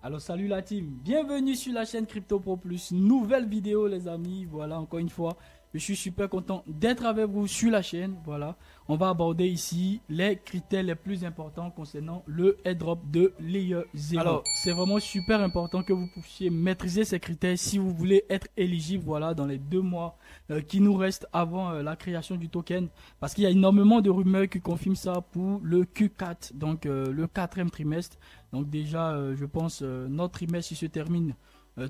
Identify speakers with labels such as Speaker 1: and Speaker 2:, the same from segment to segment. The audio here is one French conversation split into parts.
Speaker 1: Alors salut la team, bienvenue sur la chaîne Crypto Pro Plus, nouvelle vidéo les amis, voilà encore une fois, je suis super content d'être avec vous sur la chaîne, voilà, on va aborder ici les critères les plus importants concernant le airdrop de Layer 0. Alors c'est vraiment super important que vous puissiez maîtriser ces critères si vous voulez être éligible, voilà, dans les 2 mois qui nous restent avant la création du token, parce qu'il y a énormément de rumeurs qui confirment ça pour le Q4, donc le 4e trimestre. Donc déjà, je pense, notre trimestre il se termine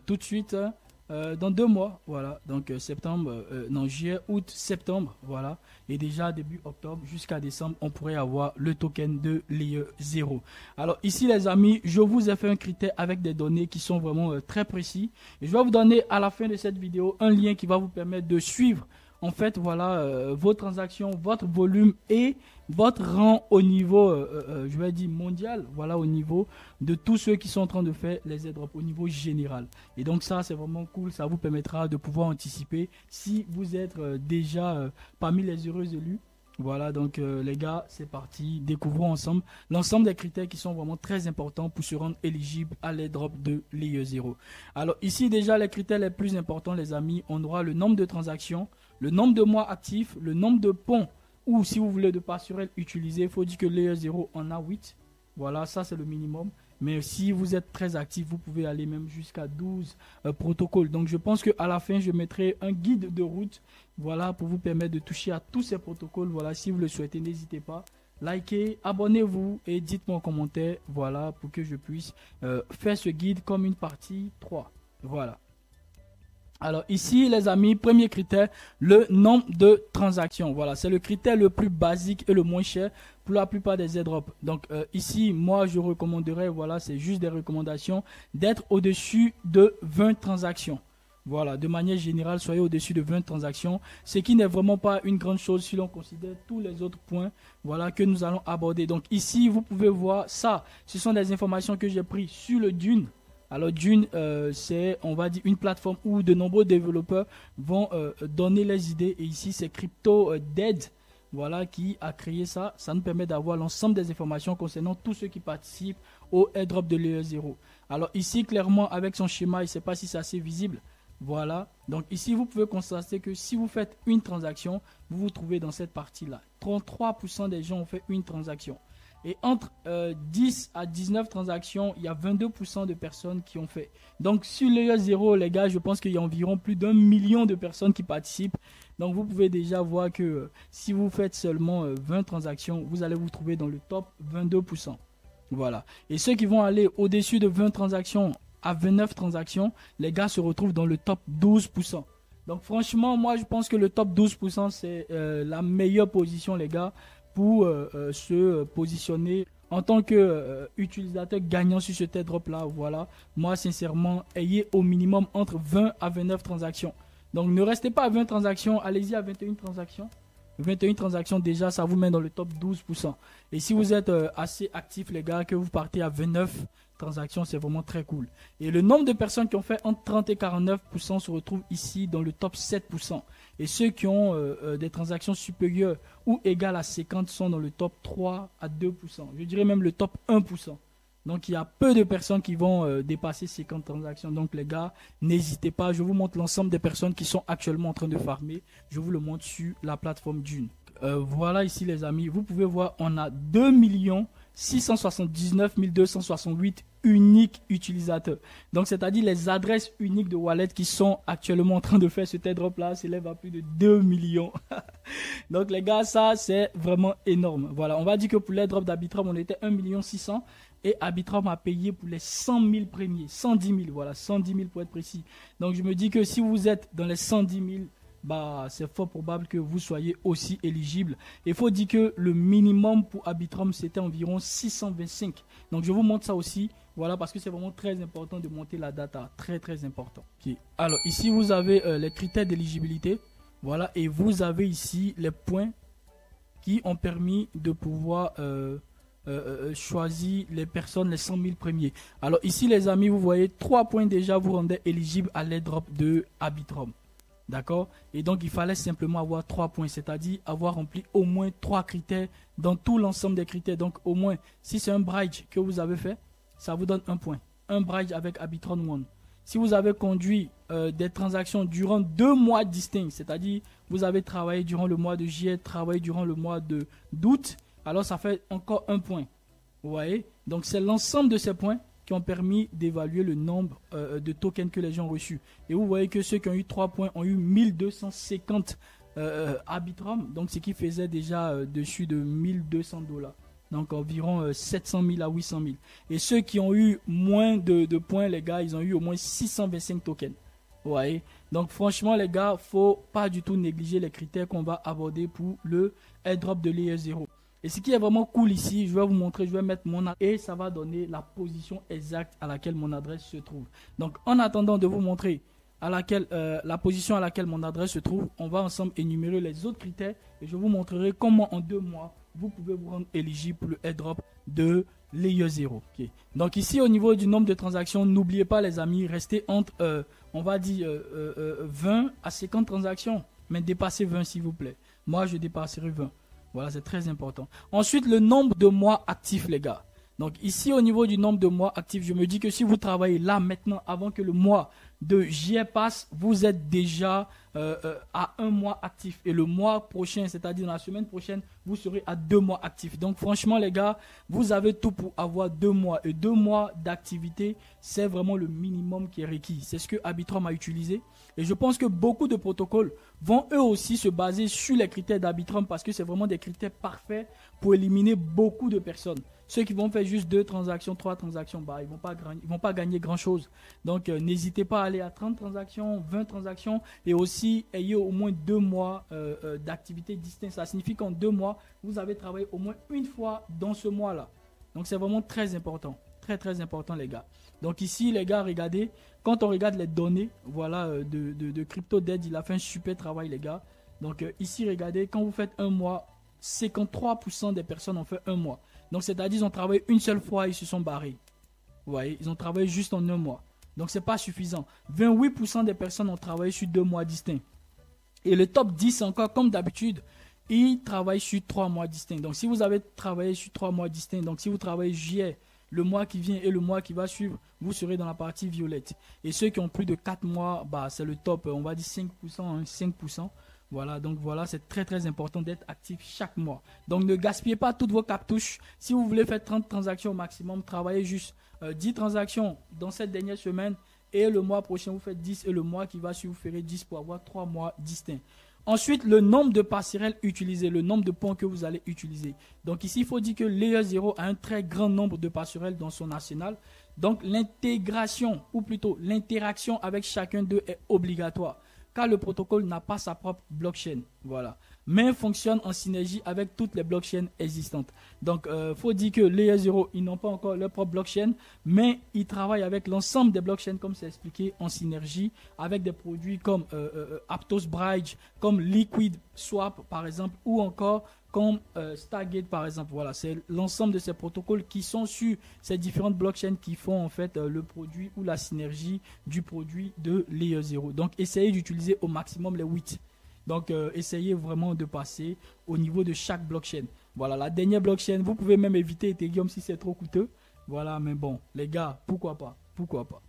Speaker 1: tout de suite dans 2 mois. Voilà, donc septembre, non, juillet, août, septembre, voilà. Et déjà début octobre jusqu'à décembre, on pourrait avoir le token de Layer 0. Alors ici les amis, je vous ai fait un critère avec des données qui sont vraiment très précis. Et je vais vous donner à la fin de cette vidéo un lien qui va vous permettre de suivre en fait, voilà, vos transactions, votre volume et votre rang au niveau, je vais dire mondial, voilà, au niveau de tous ceux qui sont en train de faire les airdrops au niveau général. Et donc ça, c'est vraiment cool, ça vous permettra de pouvoir anticiper si vous êtes déjà parmi les heureux élus. Voilà, donc les gars, c'est parti, découvrons ensemble l'ensemble des critères qui sont vraiment très importants pour se rendre éligible à l'airdrop de Layer 0. Alors ici déjà, les critères les plus importants les amis, on aura le nombre de transactions, le nombre de mois actifs, le nombre de ponts, ou si vous voulez de passerelles utilisées, il faut dire que Layer 0 en a 8. Voilà, ça c'est le minimum. Mais si vous êtes très actif, vous pouvez aller même jusqu'à 12 protocoles. Donc je pense qu'à la fin, je mettrai un guide de route, voilà, pour vous permettre de toucher à tous ces protocoles. Voilà, si vous le souhaitez, n'hésitez pas. Likez, abonnez-vous et dites-moi en commentaire, voilà, pour que je puisse faire ce guide comme une partie 3. Voilà. Alors ici les amis, premier critère, le nombre de transactions. Voilà, c'est le critère le plus basique et le moins cher pour la plupart des airdrops. Donc ici, moi je recommanderais, voilà, c'est juste des recommandations, d'être au-dessus de 20 transactions. Voilà, de manière générale, soyez au-dessus de 20 transactions, ce qui n'est vraiment pas une grande chose si l'on considère tous les autres points, voilà, que nous allons aborder. Donc ici, vous pouvez voir ça, ce sont des informations que j'ai prises sur le Dune. Alors Dune, c'est, on va dire, une plateforme où de nombreux développeurs vont donner les idées. Et ici, c'est CryptoDead, voilà, qui a créé ça. Ça nous permet d'avoir l'ensemble des informations concernant tous ceux qui participent au airdrop de Layer 0. Alors ici, clairement, avec son schéma, je ne sais pas si c'est assez visible. Voilà. Donc ici, vous pouvez constater que si vous faites une transaction, vous vous trouvez dans cette partie-là. 33% des gens ont fait une transaction. Et entre 10 à 19 transactions, il y a 22% de personnes qui ont fait. Donc sur Layer 0, les gars, je pense qu'il y a environ plus d'1 million de personnes qui participent. Donc vous pouvez déjà voir que si vous faites seulement 20 transactions, vous allez vous trouver dans le top 22%. Voilà. Et ceux qui vont aller au-dessus de 20 transactions à 29 transactions, les gars se retrouvent dans le top 12%. Donc franchement, moi je pense que le top 12% c'est la meilleure position, les gars, pour se positionner en tant que utilisateur gagnant sur ce airdrop là. Voilà, moi sincèrement, ayez au minimum entre 20 à 29 transactions. Donc ne restez pas à 20 transactions, allez-y à 21 transactions. 21 transactions déjà, ça vous met dans le top 12%. Et si vous êtes assez actif les gars, que vous partez à 29 transactions, c'est vraiment très cool. Et le nombre de personnes qui ont fait entre 30 et 49% se retrouve ici dans le top 7%. Et ceux qui ont des transactions supérieures ou égales à 50 sont dans le top 3 à 2%. Je dirais même le top 1%. Donc il y a peu de personnes qui vont dépasser 50 transactions. Donc les gars, n'hésitez pas. Je vous montre l'ensemble des personnes qui sont actuellement en train de farmer. Je vous le montre sur la plateforme Dune. Voilà ici les amis. Vous pouvez voir, on a 2 679 268 uniques utilisateurs. Donc c'est-à-dire les adresses uniques de wallet qui sont actuellement en train de faire ce airdrop là s'élèvent à plus de 2 millions. Donc les gars, ça c'est vraiment énorme. Voilà, on va dire que pour l'airdrop d'Arbitrum, on était 1 600 000 et Arbitrum a payé pour les 100 000 premiers, 110 000, voilà, 110 000 pour être précis. Donc je me dis que si vous êtes dans les 110 000, bah, c'est fort probable que vous soyez aussi éligible. Il faut dire que le minimum pour Arbitrum, c'était environ 625. Donc, je vous montre ça aussi. Voilà, parce que c'est vraiment très important de monter la data. Très, très important. Okay. Alors, ici, vous avez les critères d'éligibilité. Voilà, et vous avez ici les points qui ont permis de pouvoir choisir les personnes, les 100 000 premiers. Alors, ici, les amis, vous voyez, 3 points déjà vous rendaient éligible à l'airdrop de Arbitrum. D'accord? Et donc, il fallait simplement avoir 3 points, c'est-à-dire avoir rempli au moins 3 critères dans tout l'ensemble des critères. Donc, au moins, si c'est un bridge que vous avez fait, ça vous donne 1 point. un bridge avec Arbitrum One. Si vous avez conduit des transactions durant 2 mois distincts, c'est-à-dire vous avez travaillé durant le mois de juillet, travaillé durant le mois d'août, alors ça fait encore un point. Vous voyez? Donc c'est l'ensemble de ces points qui ont permis d'évaluer le nombre de tokens que les gens ont reçus. Et vous voyez que ceux qui ont eu 3 points ont eu 1250 Arbitrum, donc ce qui faisait déjà dessus de 1200 $. Donc environ 700 000 à 800 000. Et ceux qui ont eu moins de points, les gars, ils ont eu au moins 625 tokens. Vous voyez? Donc franchement, les gars, faut pas du tout négliger les critères qu'on va aborder pour le airdrop de Layer 0. Et ce qui est vraiment cool ici, je vais vous montrer, je vais mettre mon adresse et ça va donner la position exacte à laquelle mon adresse se trouve. Donc en attendant de vous montrer la position à laquelle mon adresse se trouve, on va ensemble énumérer les autres critères et je vous montrerai comment en 2 mois, vous pouvez vous rendre éligible pour le airdrop de Layer 0. Okay. Donc ici au niveau du nombre de transactions, n'oubliez pas les amis, restez entre, on va dire 20 à 50 transactions, mais dépassez 20 s'il vous plaît. Moi je dépasserai 20. Voilà, c'est très important. Ensuite, le nombre de mois actifs, les gars. Donc ici, au niveau du nombre de mois actifs, je me dis que si vous travaillez là, maintenant, avant que le mois de juillet passe, vous êtes déjà à 1 mois actif. Et le mois prochain, c'est-à-dire la semaine prochaine, vous serez à 2 mois actifs. Donc franchement, les gars, vous avez tout pour avoir 2 mois. Et 2 mois d'activité, c'est vraiment le minimum qui est requis. C'est ce que Arbitrum a utilisé. Et je pense que beaucoup de protocoles vont eux aussi se baser sur les critères d'Arbitrum parce que c'est vraiment des critères parfaits pour éliminer beaucoup de personnes. Ceux qui vont faire juste 2 transactions, 3 transactions, bah, ils vont pas gagner grand-chose. Donc, n'hésitez pas à aller à 30 transactions, 20 transactions et aussi ayez au moins 2 mois d'activité distincte. Ça signifie qu'en 2 mois, vous avez travaillé au moins une fois dans ce mois-là. Donc, c'est vraiment très important. Très, très important, les gars. Donc, ici, les gars, regardez. Quand on regarde les données, voilà, de CryptoDead, il a fait un super travail, les gars. Donc, ici, regardez, quand vous faites 1 mois, 53% des personnes ont fait 1 mois. Donc, c'est-à-dire qu'ils ont travaillé une seule fois et ils se sont barrés. Vous voyez, ils ont travaillé juste en 1 mois. Donc, ce n'est pas suffisant. 28% des personnes ont travaillé sur 2 mois distincts. Et le top 10, encore comme d'habitude, ils travaillent sur 3 mois distincts. Donc, si vous avez travaillé sur 3 mois distincts, donc si vous travaillez juillet, le mois qui vient et le mois qui va suivre, vous serez dans la partie violette. Et ceux qui ont plus de 4 mois, bah, c'est le top, on va dire 5%, hein, 5%. Voilà, donc voilà, c'est très très important d'être actif chaque mois. Donc ne gaspillez pas toutes vos cartouches. Si vous voulez faire 30 transactions au maximum, travaillez juste 10 transactions dans cette dernière semaine et le mois prochain vous faites 10 et le mois qui va suivre vous ferez 10 pour avoir 3 mois distincts. Ensuite, le nombre de passerelles utilisées, le nombre de points que vous allez utiliser. Donc ici, il faut dire que Layer 0 a un très grand nombre de passerelles dans son arsenal. Donc l'intégration, ou plutôt l'interaction avec chacun d'eux est obligatoire, car le protocole n'a pas sa propre blockchain. Voilà. Mais fonctionne en synergie avec toutes les blockchains existantes. Donc, faut dire que Layer 0, ils n'ont pas encore leur propre blockchain, mais ils travaillent avec l'ensemble des blockchains, comme c'est expliqué, en synergie, avec des produits comme Aptos Bridge, comme Liquid Swap, par exemple, ou encore comme Stargate, par exemple. Voilà, c'est l'ensemble de ces protocoles qui sont sur ces différentes blockchains qui font en fait le produit ou la synergie du produit de Layer 0. Donc, essayez d'utiliser au maximum les 8. Donc, essayez vraiment de passer au niveau de chaque blockchain. Voilà, la dernière blockchain, vous pouvez même éviter Ethereum si c'est trop coûteux. Voilà, mais bon, les gars, pourquoi pas? Pourquoi pas?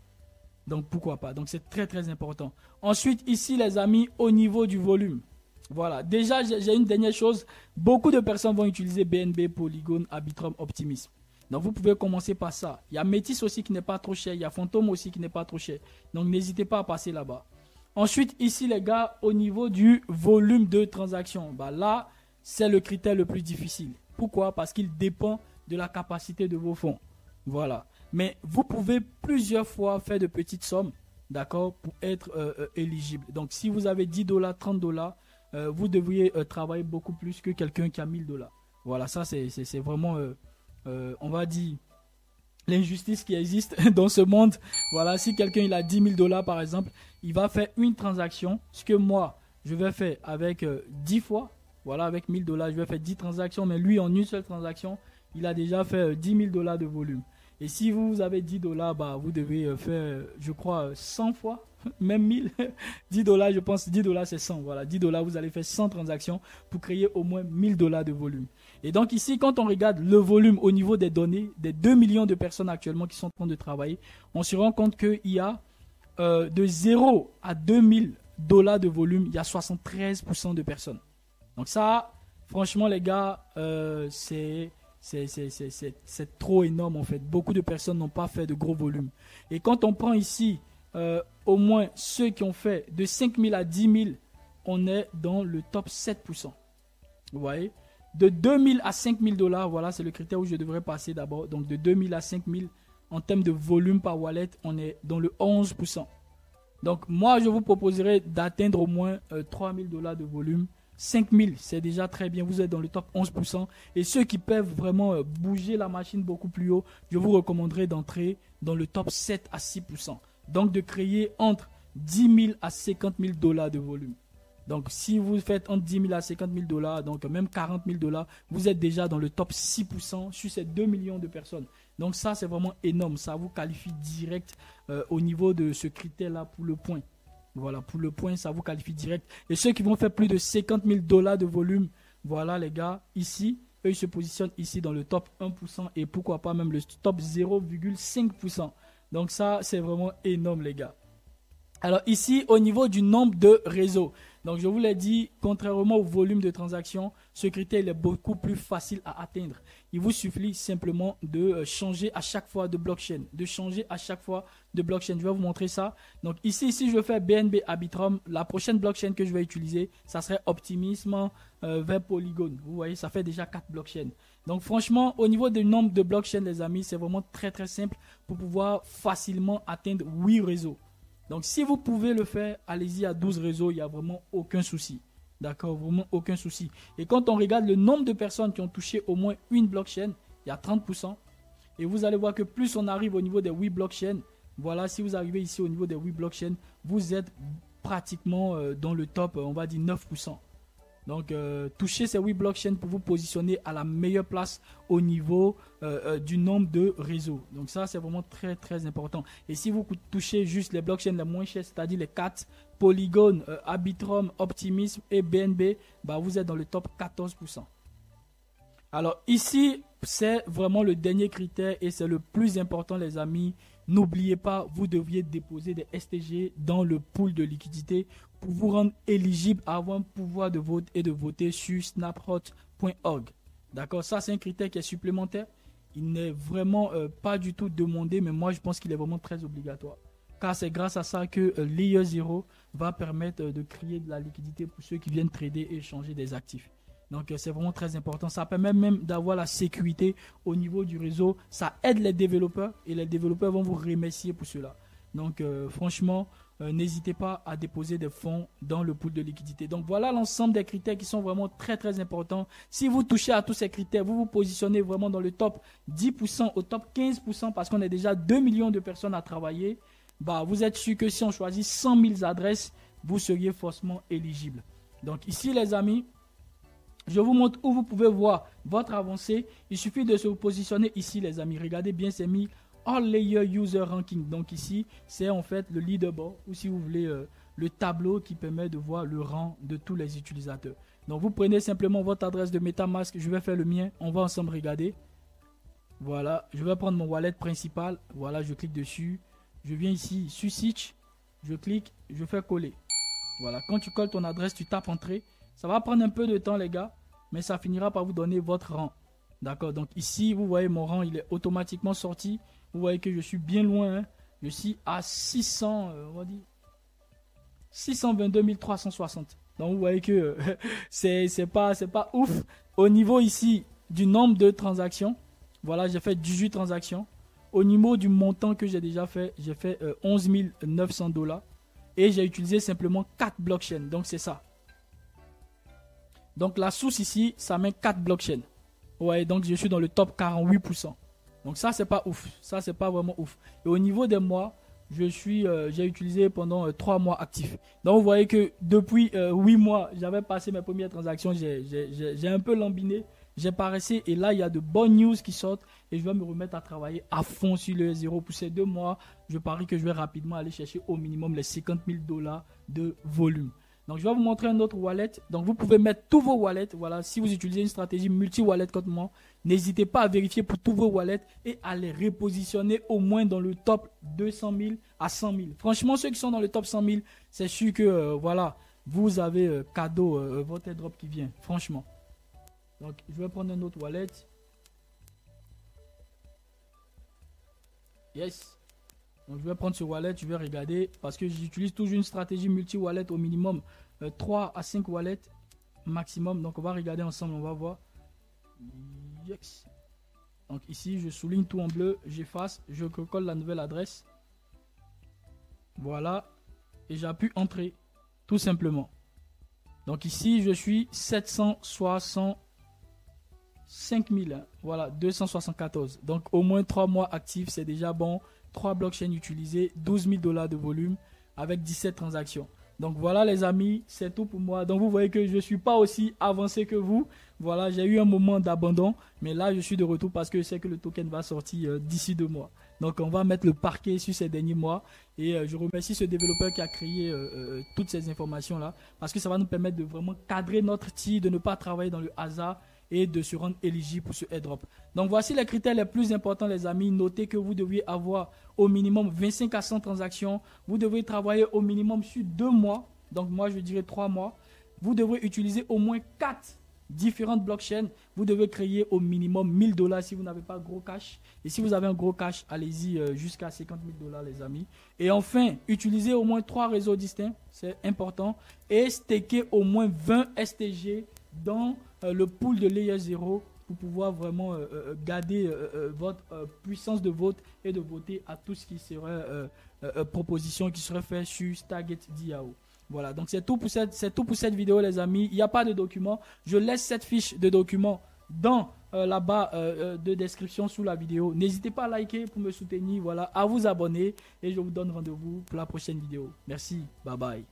Speaker 1: Donc, pourquoi pas? Donc, c'est très, très important. Ensuite, ici, les amis, au niveau du volume. Voilà, déjà, j'ai une dernière chose. Beaucoup de personnes vont utiliser BNB, Polygon, Arbitrum, Optimism. Donc, vous pouvez commencer par ça. Il y a Métis aussi qui n'est pas trop cher. Il y a Phantom aussi qui n'est pas trop cher. Donc, n'hésitez pas à passer là-bas. Ensuite, ici, les gars, au niveau du volume de transactions, bah là, c'est le critère le plus difficile. Pourquoi? Parce qu'il dépend de la capacité de vos fonds. Voilà. Mais vous pouvez plusieurs fois faire de petites sommes, d'accord, pour être éligible. Donc, si vous avez 10 $, 30 $, vous devriez travailler beaucoup plus que quelqu'un qui a 1000 $. Voilà, ça, c'est vraiment, on va dire, l'injustice qui existe dans ce monde. Voilà, si quelqu'un il a 10 000 $ par exemple, il va faire une transaction, ce que moi je vais faire avec 10 fois. Voilà, avec 1000 $, je vais faire 10 transactions, mais lui en une seule transaction, il a déjà fait 10 000 $ de volume. Et si vous avez 10 $, bah, vous devez faire, je crois, 100 fois, même 1000. 10 $, je pense, 10 $ c'est 100. Voilà, 10 $, vous allez faire 100 transactions pour créer au moins 1000 $ de volume. Et donc ici, quand on regarde le volume au niveau des données, des 2 millions de personnes actuellement qui sont en train de travailler, on se rend compte qu'il y a de 0 à 2000 $ de volume, il y a 73% de personnes. Donc ça, franchement les gars, c'est trop énorme en fait. Beaucoup de personnes n'ont pas fait de gros volumes. Et quand on prend ici, au moins ceux qui ont fait de 5000 à 10 000, on est dans le top 7%. Vous voyez, de 2000 à 5000 $, voilà, c'est le critère où je devrais passer d'abord. Donc de 2000 à 5000, en termes de volume par wallet, on est dans le 11%. Donc moi, je vous proposerai d'atteindre au moins 3000 $ de volume. 5000, c'est déjà très bien, vous êtes dans le top 11%. Et ceux qui peuvent vraiment bouger la machine beaucoup plus haut, je vous recommanderais d'entrer dans le top 7 à 6%. Donc de créer entre 10 000 à 50 000 $ de volume. Donc si vous faites entre 10 000 à 50 000 $, donc même 40 000 $, vous êtes déjà dans le top 6% sur ces 2 millions de personnes. Donc ça, c'est vraiment énorme. Ça vous qualifie direct au niveau de ce critère-là pour le point. Voilà, pour le point, ça vous qualifie direct. Et ceux qui vont faire plus de 50 000 $ de volume, voilà les gars, ici, eux, ils se positionnent ici dans le top 1% et pourquoi pas même le top 0,5%. Donc ça, c'est vraiment énorme les gars. Alors ici, au niveau du nombre de réseaux, donc je vous l'ai dit, contrairement au volume de transactions, ce critère il est beaucoup plus facile à atteindre. Il vous suffit simplement de changer à chaque fois de blockchain, Je vais vous montrer ça. Donc ici, si je fais BNB Arbitrum, la prochaine blockchain que je vais utiliser, ça serait Optimism vers Polygon. Vous voyez, ça fait déjà 4 blockchains. Donc franchement, au niveau du nombre de blockchains, les amis, c'est vraiment très très simple pour pouvoir facilement atteindre 8 réseaux. Donc si vous pouvez le faire, allez-y à 12 réseaux, il n'y a vraiment aucun souci. D'accord, vraiment aucun souci. Et quand on regarde le nombre de personnes qui ont touché au moins une blockchain, il y a 30%. Et vous allez voir que plus on arrive au niveau des 8 blockchains, voilà, si vous arrivez ici au niveau des 8 blockchains, vous êtes pratiquement dans le top, on va dire 9%. Donc, touchez ces 8 blockchains pour vous positionner à la meilleure place au niveau du nombre de réseaux. Donc, ça, c'est vraiment très, très important. Et si vous touchez juste les blockchains les moins chers, c'est-à-dire les 4, Polygon, Arbitrum, Optimism et BNB, bah, vous êtes dans le top 14%. Alors, ici, c'est vraiment le dernier critère et c'est le plus important, les amis. N'oubliez pas, vous deviez déposer des STG dans le pool de liquidité pour vous rendre éligible à avoir un pouvoir de vote et de voter sur snaphot.org. D'accord, ça c'est un critère qui est supplémentaire. Il n'est vraiment pas du tout demandé, mais moi je pense qu'il est vraiment très obligatoire. Car c'est grâce à ça que Layer 0 va permettre de créer de la liquidité pour ceux qui viennent trader et échanger des actifs. Donc c'est vraiment très important. Ça permet même d'avoir la sécurité au niveau du réseau. Ça aide les développeurs et les développeurs vont vous remercier pour cela. Donc franchement, n'hésitez pas à déposer des fonds dans le pool de liquidité. Donc voilà l'ensemble des critères qui sont vraiment très très importants. Si vous touchez à tous ces critères, vous vous positionnez vraiment dans le top 10%, au top 15% parce qu'on est déjà 2 millions de personnes à travailler. Bah, vous êtes sûr que si on choisit 100 000 adresses, vous seriez forcément éligible. Donc ici les amis, je vous montre où vous pouvez voir votre avancée. Il suffit de se positionner ici les amis. Regardez bien, c'est mis All Layer User Ranking. Donc ici, c'est en fait le leaderboard ou si vous voulez le tableau qui permet de voir le rang de tous les utilisateurs. Donc vous prenez simplement votre adresse de MetaMask. Je vais faire le mien. On va ensemble regarder. Voilà, je vais prendre mon wallet principal. Voilà, je clique dessus. Je viens ici sur Switch. Je clique, je fais coller. Voilà, quand tu colles ton adresse, tu tapes entrée. Ça va prendre un peu de temps les gars, mais ça finira par vous donner votre rang. D'accord, donc ici, vous voyez mon rang, il est automatiquement sorti. Vous voyez que je suis bien loin. Hein. Je suis à 622 360. Donc vous voyez que c'est pas ouf. Au niveau ici du nombre de transactions, voilà, j'ai fait 18 transactions. Au niveau du montant que j'ai déjà fait, j'ai fait 11 900 $. Et j'ai utilisé simplement 4 blockchains. Donc c'est ça. Donc la source ici, ça met 4 blockchains. Ouais, donc je suis dans le top 48%. Donc ça, c'est pas ouf. Ça, c'est pas vraiment ouf. Et au niveau des mois, j'ai utilisé pendant 3 mois actifs. Donc vous voyez que depuis 8 mois, j'avais passé mes premières transactions. J'ai un peu lambiné. J'ai paressé et là, il y a de bonnes news qui sortent et je vais me remettre à travailler à fond sur le 0 pour ces 2 mois. Je parie que je vais rapidement aller chercher au minimum les 50 000 $ de volume. Donc je vais vous montrer un autre wallet. Donc vous pouvez mettre tous vos wallets. Voilà, si vous utilisez une stratégie multi-wallet comme moi, n'hésitez pas à vérifier pour tous vos wallets et à les repositionner au moins dans le top 200 000 à 100 000. Franchement, ceux qui sont dans le top 100 000, c'est sûr que voilà, vous avez cadeau votre airdrop qui vient. Franchement. Donc je vais prendre un autre wallet. Yes. Donc je vais prendre ce wallet, je vais regarder parce que j'utilise toujours une stratégie multi-wallet au minimum 3 à 5 wallets maximum. Donc on va regarder ensemble, on va voir. Yes. Donc ici je souligne tout en bleu, j'efface, je recolle la nouvelle adresse. Voilà. Et j'appuie entrer tout simplement. Donc ici je suis 765 000. Voilà, 274. Donc au moins 3 mois actifs, c'est déjà bon. 3 blockchains utilisés, 12 000 $ de volume avec 17 transactions. Donc voilà les amis, c'est tout pour moi. Donc vous voyez que je ne suis pas aussi avancé que vous. Voilà, j'ai eu un moment d'abandon, mais là je suis de retour parce que je sais que le token va sortir d'ici 2 mois. Donc on va mettre le parquet sur ces derniers mois. Et je remercie ce développeur qui a créé toutes ces informations là. Parce que ça va nous permettre de vraiment cadrer notre tir, de ne pas travailler dans le hasard et de se rendre éligible pour ce airdrop. Donc voici les critères les plus importants les amis. Notez que vous devriez avoir au minimum 25 à 100 transactions. Vous devez travailler au minimum sur 2 mois. Donc moi je dirais 3 mois. Vous devrez utiliser au moins 4 différentes blockchains. Vous devez créer au minimum 1000 $ si vous n'avez pas gros cash. Et si vous avez un gros cash, allez-y jusqu'à 50 000 $ les amis. Et enfin, utilisez au moins 3 réseaux distincts. C'est important. Et staker au moins 20 STG dans le pool de Layer 0 pour pouvoir vraiment garder votre puissance de vote et de voter à tout ce qui serait proposition qui serait fait sur Stargate DAO. Voilà, donc c'est tout pour cette vidéo les amis. Il n'y a pas de document. Je laisse cette fiche de document dans la barre de description sous la vidéo. N'hésitez pas à liker pour me soutenir, voilà, à vous abonner et je vous donne rendez-vous pour la prochaine vidéo. Merci, bye bye.